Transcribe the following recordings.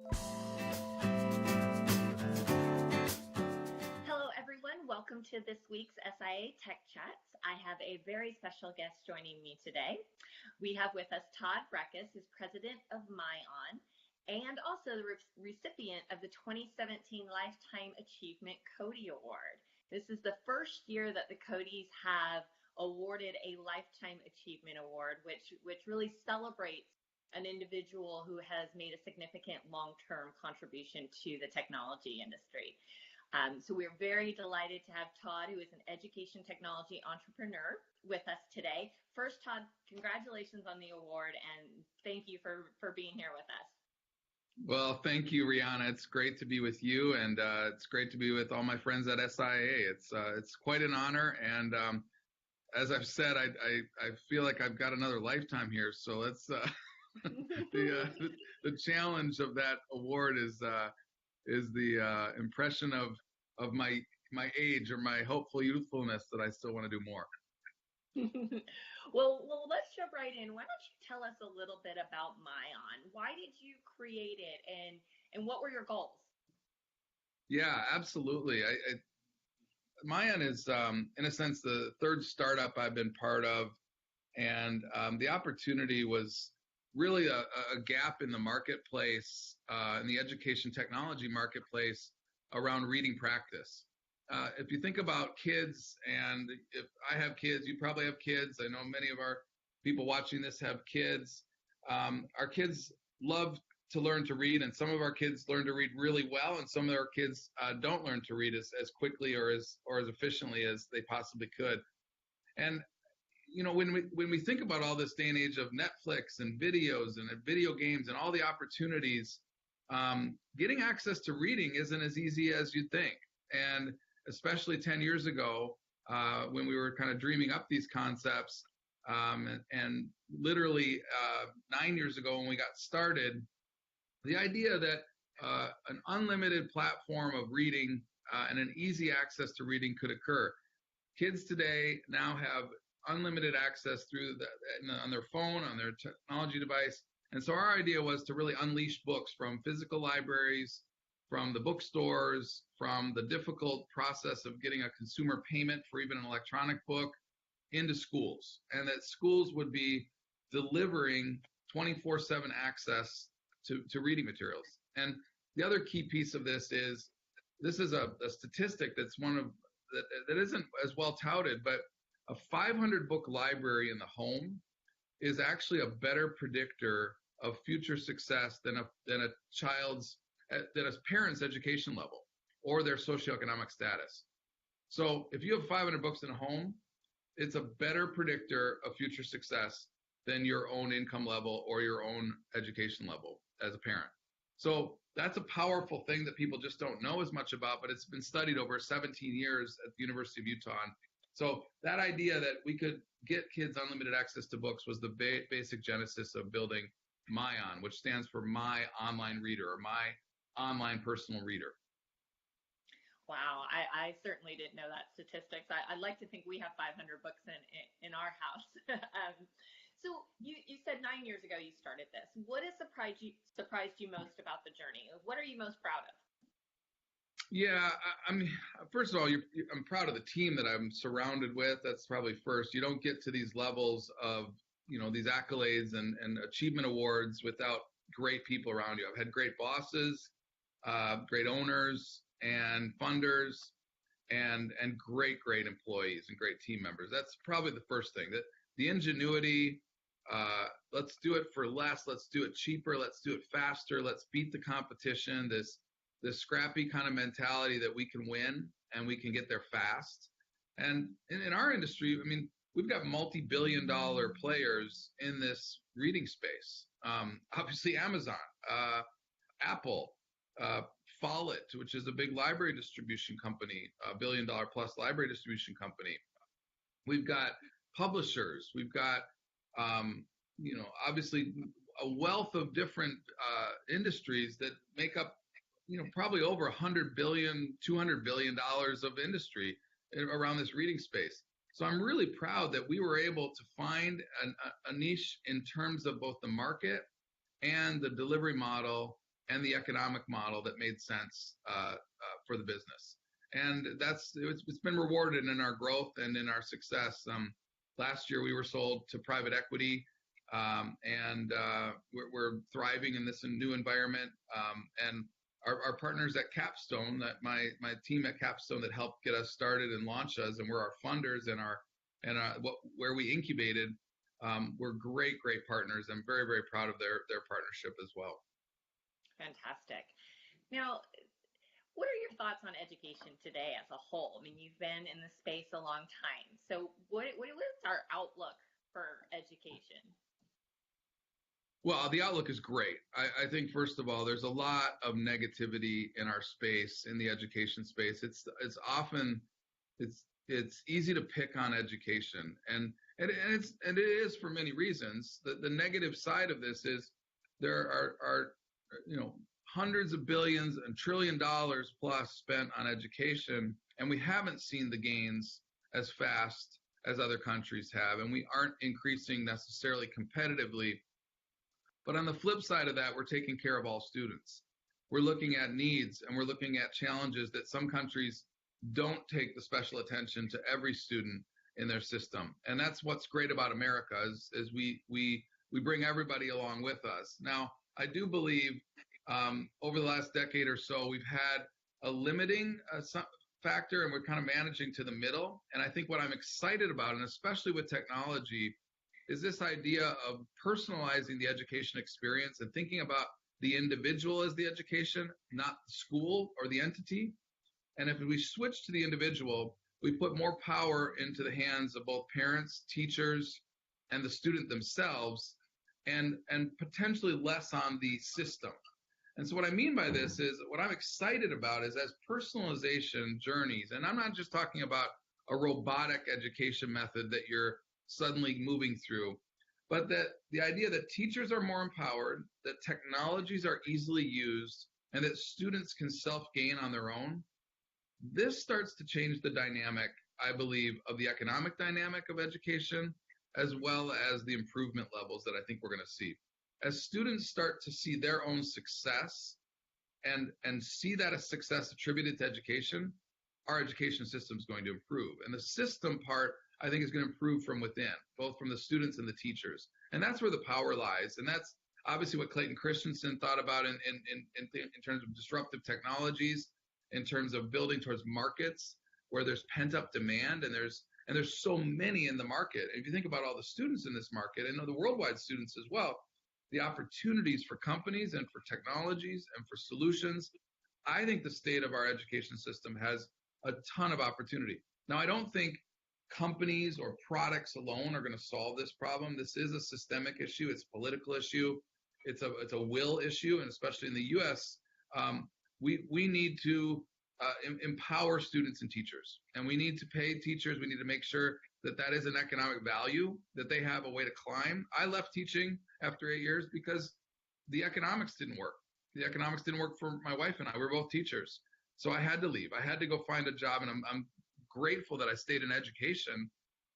Hello, everyone. Welcome to this week's SIA Tech Chats. I have a very special guest joining me today. We have with us Todd Brekhus, who's president of myON, and also the recipient of the 2017 Lifetime Achievement CODiE Award. This is the first year that the CODies have awarded a Lifetime Achievement Award, which really celebrates an individual who has made a significant long-term contribution to the technology industry. So we're very delighted to have Todd, who is an education technology entrepreneur, with us today. First, Todd, congratulations on the award, and thank you for being here with us. Well, thank you, Rihanna. It's great to be with you, and it's great to be with all my friends at SIA. It's quite an honor, and as I've said, I feel like I've got another lifetime here. So let's the challenge of that award is the impression of my age or my hopeful youthfulness that I still want to do more. Well, let's jump right in. Why don't you tell us a little bit about myON? Why did you create it, and what were your goals? Yeah, absolutely. myON is, in a sense, the third startup I've been part of, and the opportunity was really a gap in the marketplace, in the education technology marketplace around reading practice. If you think about kids, and if I have kids, you probably have kids. I know many of our people watching this have kids. Our kids love to learn to read, and some of our kids learn to read really well, and some of our kids don't learn to read as quickly or as efficiently as they possibly could. And you know, when we think about all this day and age of Netflix and videos and video games and all the opportunities, getting access to reading isn't as easy as you'd think. And especially 10 years ago, when we were kind of dreaming up these concepts, and literally 9 years ago when we got started, the idea that an unlimited platform of reading and an easy access to reading could occur. Kids today now have unlimited access through on their phone, on their technology device. And so our idea was to really unleash books from physical libraries, from the bookstores, from the difficult process of getting a consumer payment for even an electronic book, into schools. And that schools would be delivering 24/7 access to reading materials. And the other key piece of this is a statistic that's that isn't as well touted, but a 500 book library in the home is actually a better predictor of future success than a parent's education level or their socioeconomic status. So if you have 500 books in a home, it's a better predictor of future success than your own income level or your own education level as a parent. So that's a powerful thing that people just don't know as much about, but it's been studied over 17 years at the University of Utah. So that idea that we could get kids unlimited access to books was the basic genesis of building myON, which stands for My Online Reader, or My Online Personal Reader. Wow, I certainly didn't know that statistics. I'd like to think we have 500 books in our house. So you said 9 years ago you started this. What has surprised you most about the journey? What are you most proud of? Yeah, I mean, first of all, I'm proud of the team that I'm surrounded with. That's probably first. You don't get to these levels of, these accolades and achievement awards without great people around you. I've had great bosses, great owners and funders, and great employees and great team members. That's probably the first thing. That the ingenuity, let's do it for less, let's do it cheaper, let's do it faster, let's beat the competition, this scrappy kind of mentality that we can win and we can get there fast. And in our industry, I mean, we've got multi-billion-dollar players in this reading space. Obviously, Amazon, Apple, Follett, which is a big library distribution company, a billion-dollar-plus library distribution company. We've got publishers. We've got, obviously a wealth of different industries that make up, probably over $100 billion, $200 billion of industry around this reading space. So I'm really proud that we were able to find a niche in terms of both the market and the delivery model and the economic model that made sense for the business. And it's been rewarded in our growth and in our success. Last year we were sold to private equity, and we're thriving in this new environment. And our partners at Capstone, that my team at Capstone that helped get us started and launch us, and we're our funders and where we incubated, we're great partners. I'm very, very proud of their partnership as well. Fantastic. Now, what are your thoughts on education today as a whole? I mean, you've been in the space a long time. So what is our outlook for education? Well, the outlook is great. I think, first of all, there's a lot of negativity in our space, in the education space. It's easy to pick on education, and it is for many reasons. The negative side of this is there are hundreds of billions and $1 trillion plus spent on education, and we haven't seen the gains as fast as other countries have, and we aren't increasing necessarily competitively. But on the flip side of that, we're taking care of all students. We're looking at needs, and we're looking at challenges that some countries don't take the special attention to every student in their system. And that's what's great about America is we bring everybody along with us. Now, I do believe over the last decade or so, we've had a limiting factor, and we're kind of managing to the middle. And I think what I'm excited about, and especially with technology, is this idea of personalizing the education experience and thinking about the individual as the education, not the school or the entity. And if we switch to the individual, we put more power into the hands of both parents, teachers, and the student themselves, and potentially less on the system. And so what I mean by this is, what I'm excited about is as personalization journeys, and I'm not just talking about a robotic education method that you're suddenly moving through, but that the idea that teachers are more empowered, that technologies are easily used, and that students can self-gain on their own. This starts to change the dynamic, I believe, of the economic dynamic of education, as well as the improvement levels that I think we're going to see. As students start to see their own success and see that as success attributed to education, our education system is going to improve. And the system part, I think, is going to improve from within, both from the students and the teachers. And that's where the power lies. And that's obviously what Clayton Christensen thought about in terms of disruptive technologies, in terms of building towards markets where there's pent-up demand, and there's so many in the market. And if you think about all the students in this market, and the worldwide students as well, the opportunities for companies and for technologies and for solutions, I think the state of our education system has a ton of opportunity. Now, I don't think companies or products alone are going to solve this problem. This is a systemic issue. It's a political issue. It's a will issue, and especially in the U.S., we need to empower students and teachers, and we need to pay teachers. We need to make sure that is an economic value, that they have a way to climb. I left teaching after 8 years because the economics didn't work. The economics didn't work for my wife and I. We were both teachers. So I had to leave. I had to go find a job, and I'm grateful that I stayed in education,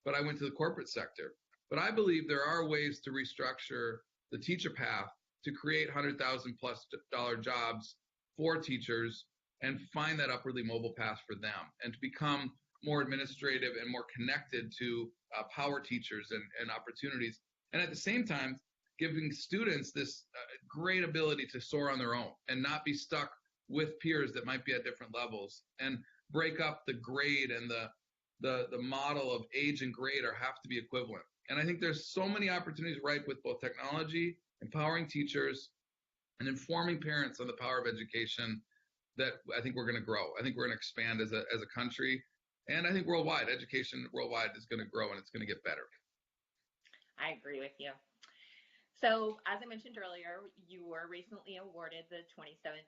but I went to the corporate sector. But I believe there are ways to restructure the teacher path to create $100,000+ jobs for teachers and find that upwardly mobile path for them, and to become more administrative and more connected to power teachers and opportunities. And at the same time, giving students this great ability to soar on their own and not be stuck with peers that might be at different levels, and break up the grade and the model of age and grade have to be equivalent. And I think there's so many opportunities ripe with both technology, empowering teachers, and informing parents on the power of education, that I think we're going to grow. I think we're going to expand as a country. And I think worldwide, education worldwide is going to grow, and it's going to get better. I agree with you. So, as I mentioned earlier, you were recently awarded the 2017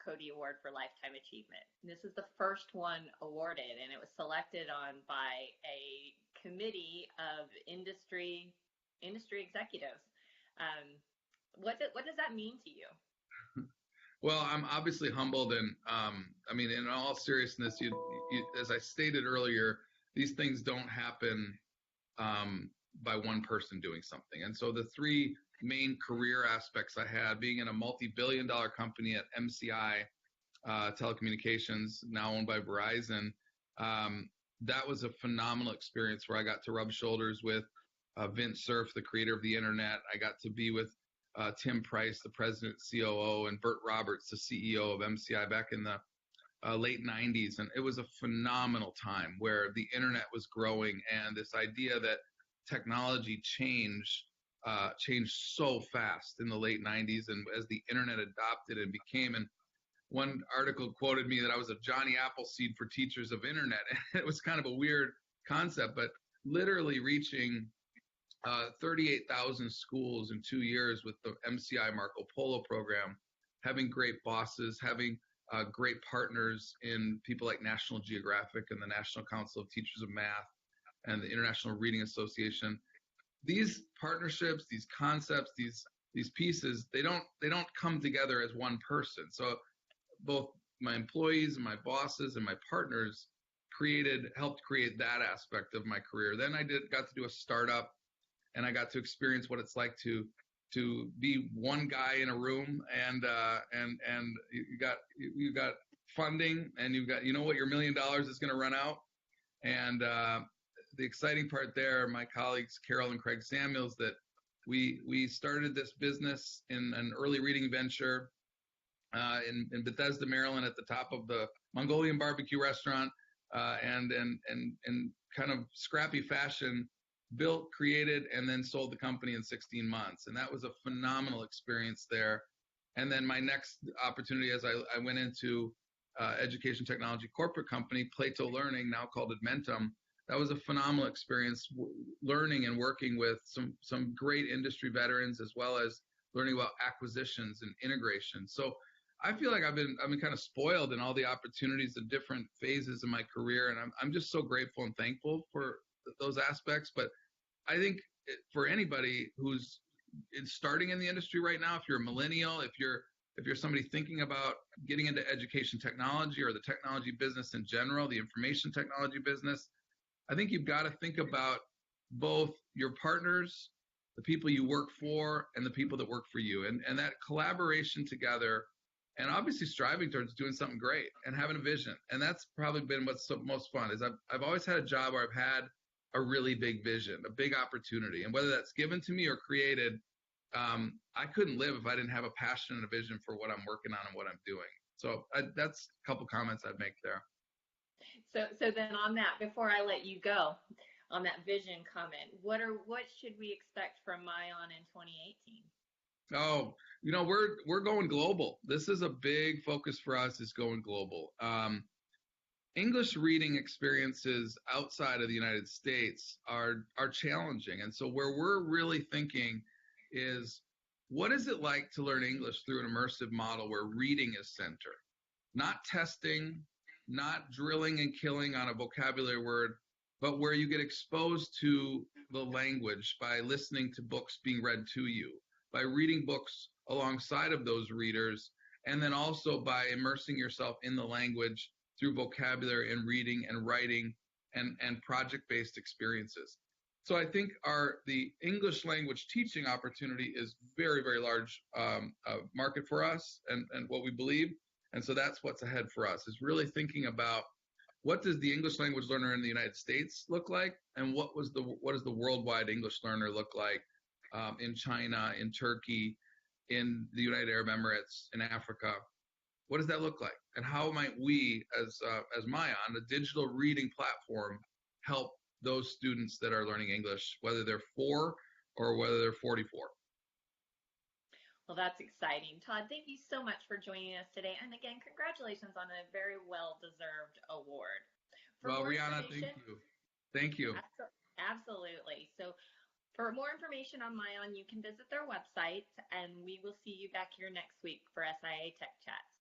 CODiE Award for Lifetime Achievement. This is the first one awarded, and it was selected on by a committee of industry executives. What does that mean to you? Well, I'm obviously humbled, and I mean, in all seriousness, you, as I stated earlier, these things don't happen by one person doing something. And so the three main career aspects I had, being in a multi-billion-dollar company at MCI Telecommunications, now owned by Verizon. That was a phenomenal experience where I got to rub shoulders with Vince Cerf, the creator of the internet. I got to be with Tim Price, the president, COO, and Bert Roberts, the CEO of MCI back in the late 90s. And it was a phenomenal time where the internet was growing, and this idea that technology changed so fast in the late 90s, and as the internet adopted and became, and one article quoted me that I was a Johnny Appleseed for teachers of internet. It was kind of a weird concept, but literally reaching 38,000 schools in 2 years with the MCI Marco Polo program, having great bosses, having great partners in people like National Geographic and the National Council of Teachers of Math and the International Reading Association. These partnerships, these concepts, these pieces, they don't come together as one person. So both my employees and my bosses and my partners helped create that aspect of my career. Then I got to do a startup, and I got to experience what it's like to be one guy in a room, and you got funding, and you know what your $1 million is going to run out. And the exciting part there, my colleagues Carol and Craig Samuels, that we started this business in an early reading venture in Bethesda, Maryland, at the top of the Mongolian barbecue restaurant, and kind of scrappy fashion, built, created, and then sold the company in 16 months. And that was a phenomenal experience there. And then my next opportunity, as I went into education technology corporate company, Plato Learning, now called Admentum, that was a phenomenal experience, learning and working with some great industry veterans, as well as learning about acquisitions and integration. So I feel like I've been kind of spoiled in all the opportunities of different phases of my career, and I'm just so grateful and thankful for those aspects. But I think for anybody who's starting in the industry right now, if you're a millennial, if you're somebody thinking about getting into education technology or the technology business in general, the information technology business, I think you've got to think about both your partners, the people you work for, and the people that work for you, and that collaboration together, and obviously striving towards doing something great and having a vision. And that's probably been what's most fun, is I've always had a job where I've had a really big vision, a big opportunity, and whether that's given to me or created, I couldn't live if I didn't have a passion and a vision for what I'm working on and what I'm doing. So that's a couple comments I'd make there. So then on that, before I let you go, on that vision comment, what should we expect from myON in 2018? Oh, we're going global. This is a big focus for us, is going global. English reading experiences outside of the United States are challenging. And so where we're really thinking is, what is it like to learn English through an immersive model where reading is center? Not testing, not drilling and killing on a vocabulary word, but where you get exposed to the language by listening to books being read to you, by reading books alongside of those readers, and then also by immersing yourself in the language through vocabulary and reading and writing and project-based experiences. So I think the English language teaching opportunity is very, very large market for us and what we believe. And so that's what's ahead for us, is really thinking about, what does the English language learner in the United States look like, and what does the worldwide English learner look like in China, in Turkey, in the United Arab Emirates, in Africa? What does that look like? And how might we, as myON, a digital reading platform, help those students that are learning English, whether they're 4 or whether they're 44? Well, that's exciting. Todd, thank you so much for joining us today. And again, congratulations on a very well-deserved award. Well, Rihanna, thank you. Thank you. Absolutely. So for more information on myON, you can visit their website, and we will see you back here next week for SIA Tech Chats.